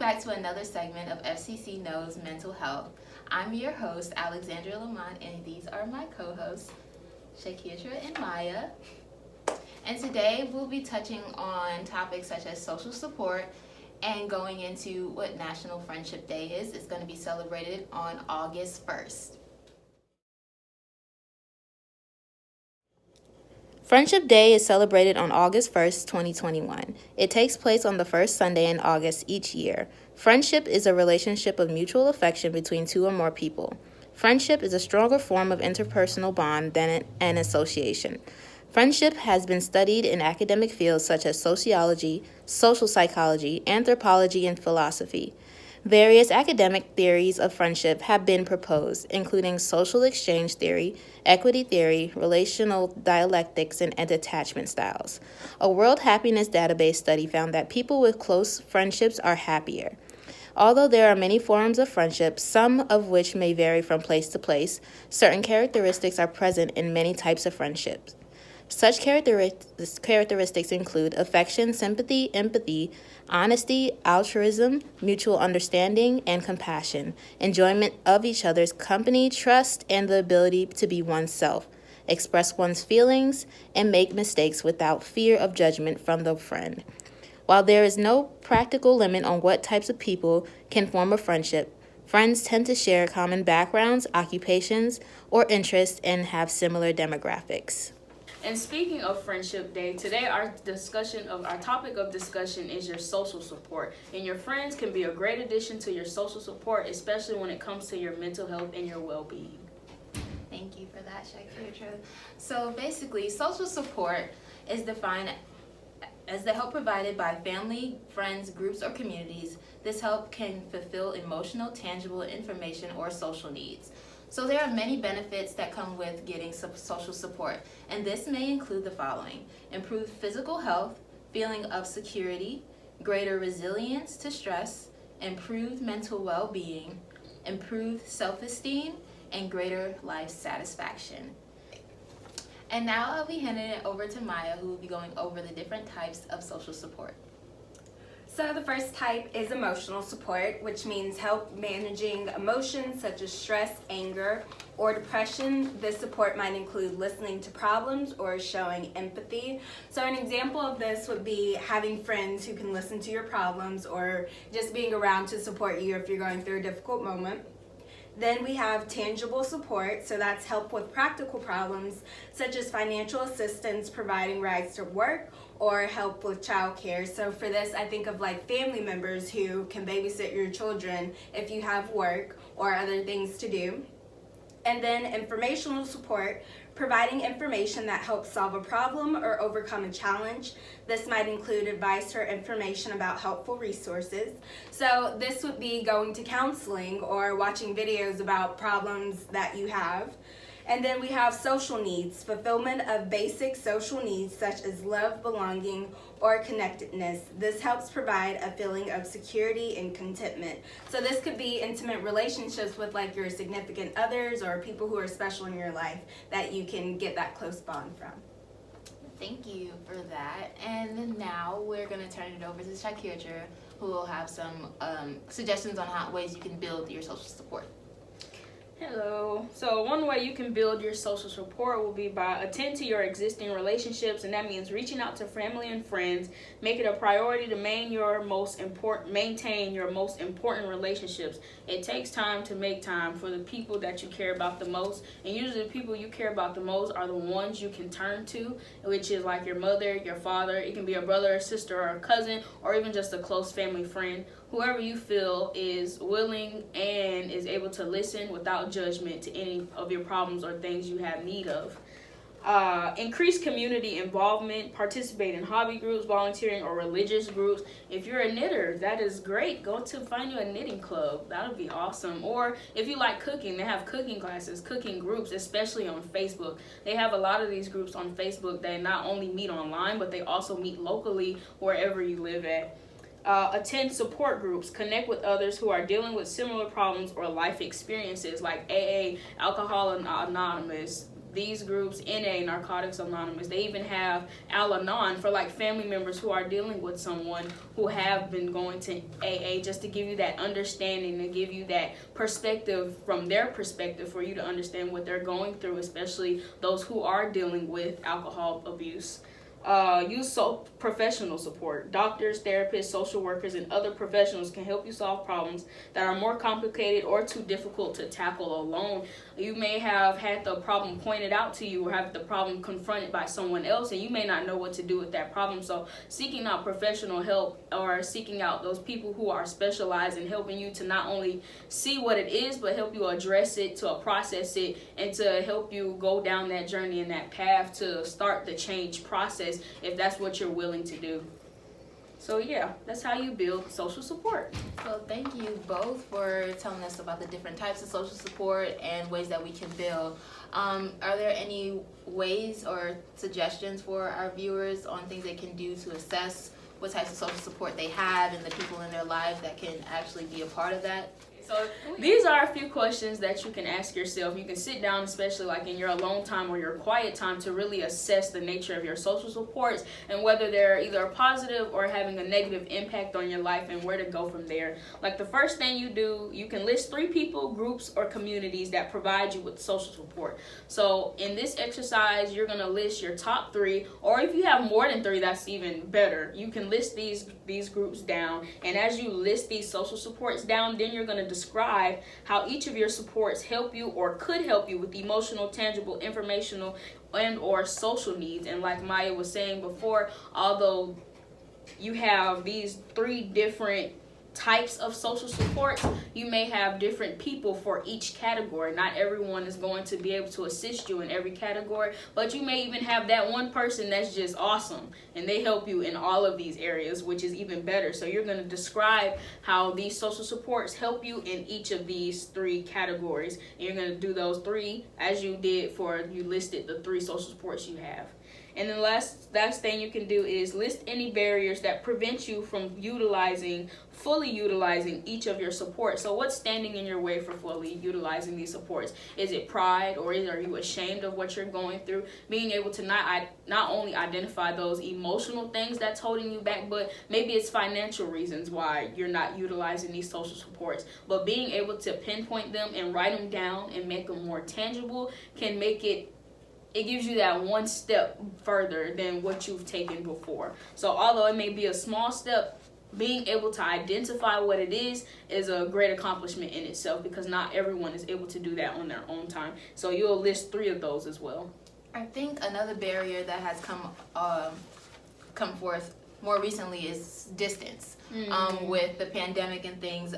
back to another segment of FCC Knows Mental Health. I'm your host, Alexandra Lamont, and these are my co-hosts, Shakira and Maya. And today we'll be touching on topics such as social support and going into what National Friendship Day is. It's going to be celebrated on August 1st. Friendship Day is celebrated on August 1st, 2021. It takes place on the first Sunday in August each year. Friendship is a relationship of mutual affection between two or more people. Friendship is a stronger form of interpersonal bond than an association. Friendship has been studied in academic fields such as sociology, social psychology, anthropology, and philosophy. Various academic theories of friendship have been proposed, including social exchange theory, equity theory, relational dialectics, and attachment styles. A World Happiness Database study found that people with close friendships are happier. Although there are many forms of friendship, some of which may vary from place to place, certain characteristics are present in many types of friendships. Such characteristics include affection, sympathy, empathy, honesty, altruism, mutual understanding, and compassion, enjoyment of each other's company, trust, and the ability to be oneself, express one's feelings, and make mistakes without fear of judgment from the friend. While there is no practical limit on what types of people can form a friendship, friends tend to share common backgrounds, occupations, or interests, and have similar demographics. And speaking of Friendship Day, today our topic of discussion is your social support. And your friends can be a great addition to your social support, especially when it comes to your mental health and your well-being. Thank you for that, Shakira. So basically, social support is defined as the help provided by family, friends, groups, or communities. This help can fulfill emotional, tangible, information, or social needs. So there are many benefits that come with getting social support, and this may include the following: improved physical health, feeling of security, greater resilience to stress, improved mental well-being, improved self-esteem, and greater life satisfaction. And now I'll be handing it over to Maya, who will be going over the different types of social support. So the first type is emotional support, which means help managing emotions such as stress, anger, or depression. This support might include listening to problems or showing empathy. So an example of this would be having friends who can listen to your problems, or just being around to support you if you're going through a difficult moment. Then we have tangible support, so that's help with practical problems such as financial assistance, providing rides to work, or help with childcare. So for this, I think of like family members who can babysit your children if you have work or other things to do. And then informational support, providing information that helps solve a problem or overcome a challenge. This might include advice or information about helpful resources. So this would be going to counseling or watching videos about problems that you have. And then we have social needs, fulfillment of basic social needs such as love, belonging, or connectedness. This helps provide a feeling of security and contentment. So this could be intimate relationships with like your significant others or people who are special in your life that you can get that close bond from. Thank you for that. And now we're going to turn it over to Shakira, who will have some suggestions on ways you can build your social support. Hello. So one way you can build your social support will be by attend to your existing relationships, and that means reaching out to family and friends. Make it a priority to maintain your most important relationships. It takes time to make time for the people that you care about the most, and usually the people you care about the most are the ones you can turn to, which is like your mother, your father. It can be a brother or sister or a cousin, or even just a close family friend. Whoever you feel is willing and is able to listen without judgment to any of your problems or things you have need of. Increase community involvement, participate in hobby groups, volunteering, or religious groups. If you're a knitter, that is great. Go to find you a knitting club. That would be awesome. Or if you like cooking, they have cooking classes, cooking groups, especially on Facebook. They have a lot of these groups on Facebook that not only meet online, but they also meet locally wherever you live at. Attend support groups, connect with others who are dealing with similar problems or life experiences like AA, Alcohol Anonymous. these groups, NA, Narcotics Anonymous. They even have Al-Anon for like family members who are dealing with someone who have been going to AA, just to give you that understanding, to give you that perspective from their perspective for you to understand what they're going through, especially those who are dealing with alcohol abuse. Use professional support. Doctors, therapists, social workers, and other professionals can help you solve problems that are more complicated or too difficult to tackle alone. You may have had the problem pointed out to you or have the problem confronted by someone else, and you may not know what to do with that problem. So seeking out professional help, or seeking out those people who are specialized in helping you to not only see what it is, but help you address it, to process it, and to help you go down that journey and that path to start the change process, if that's what you're willing to do. So yeah, that's how you build social support. Well, thank you both for telling us about the different types of social support and ways that we can build. Are there any ways or suggestions for our viewers on things they can do to assess what types of social support they have and the people in their lives that can actually be a part of that? So these are a few questions that you can ask yourself. You can sit down, especially like in your alone time or your quiet time, to really assess the nature of your social supports and whether they're either positive or having a negative impact on your life, and where to go from there. Like the first thing you do, you can list 3 people, groups, or communities that provide you with social support. So in this exercise, you're going to list your top 3, or if you have more than 3, that's even better. You can list these groups down, and as you list these social supports down, then you're going to describe how each of your supports help you or could help you with emotional, tangible, informational, and or social needs. And like Maya was saying before, although you have these 3 different types of social support, you may have different people for each category. Not everyone is going to be able to assist you in every category, but you may even have that one person that's just awesome and they help you in all of these areas, which is even better. So you're going to describe how these social supports help you in each of these 3 categories, and you're going to do those 3 as you did for you listed the 3 social supports you have. And the last thing you can do is list any barriers that prevent you from fully utilizing each of your supports. So what's standing in your way for fully utilizing these supports? Is it pride, or are you ashamed of what you're going through? Being able to not only identify those emotional things that's holding you back, but maybe it's financial reasons why you're not utilizing these social supports. But being able to pinpoint them and write them down and make them more tangible can make it gives you that one step further than what you've taken before. So although it may be a small step, being able to identify what it is a great accomplishment in itself, because not everyone is able to do that on their own time. So you'll list 3 of those as well. I think another barrier that has come forth more recently is distance. With the pandemic and things,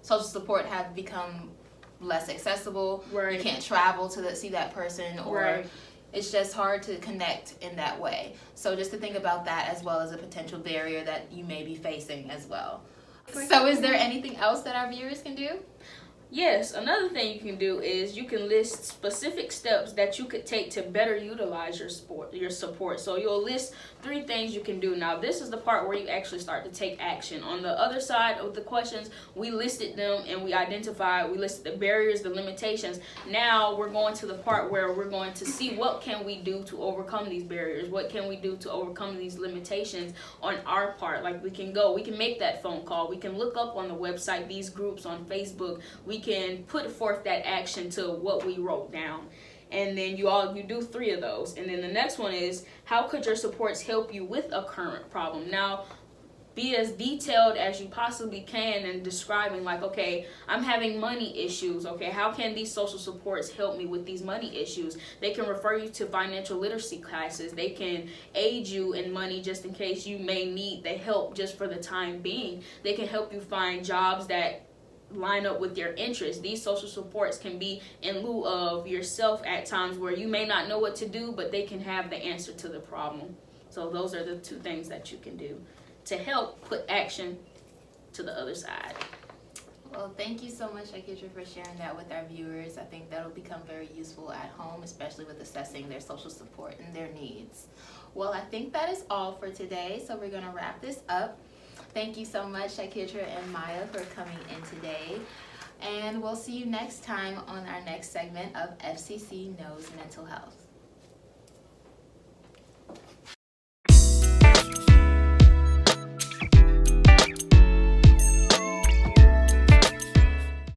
social support have become less accessible. Right. You can't travel to see that person, or Right. It's just hard to connect in that way. So just to think about that as well as a potential barrier that you may be facing as well. So is there anything else that our viewers can do? Yes, another thing you can do is you can list specific steps that you could take to better utilize your support. So you'll list 3 things you can do. Now, this is the part where you actually start to take action. On the other side of the questions, we listed them and we listed the barriers, the limitations. Now we're going to the part where we're going to see what can we do to overcome these barriers? What can we do to overcome these limitations on our part? Like we can make that phone call. We can look up on the website these groups on Facebook. We can put forth that action to what we wrote down. And then you do 3 of those. And then the next one is, how could your supports help you with a current problem? Now, be as detailed as you possibly can in describing, like, okay, I'm having money issues. Okay, how can these social supports help me with these money issues? They can refer you to financial literacy classes. They can aid you in money just in case you may need the help just for the time being. They can help you find jobs that line up with your interests. These social supports can be in lieu of yourself at times where you may not know what to do, but they can have the answer to the problem. So those are the 2 things that you can do to help put action to the other side. Well, thank you so much, Akitra, for sharing that with our viewers. I think that'll become very useful at home, especially with assessing their social support and their needs. Well, I think that is all for today, so we're going to wrap this up. Thank you so much, Akitra and Maya, for coming in today. And we'll see you next time on our next segment of FCC Knows Mental Health.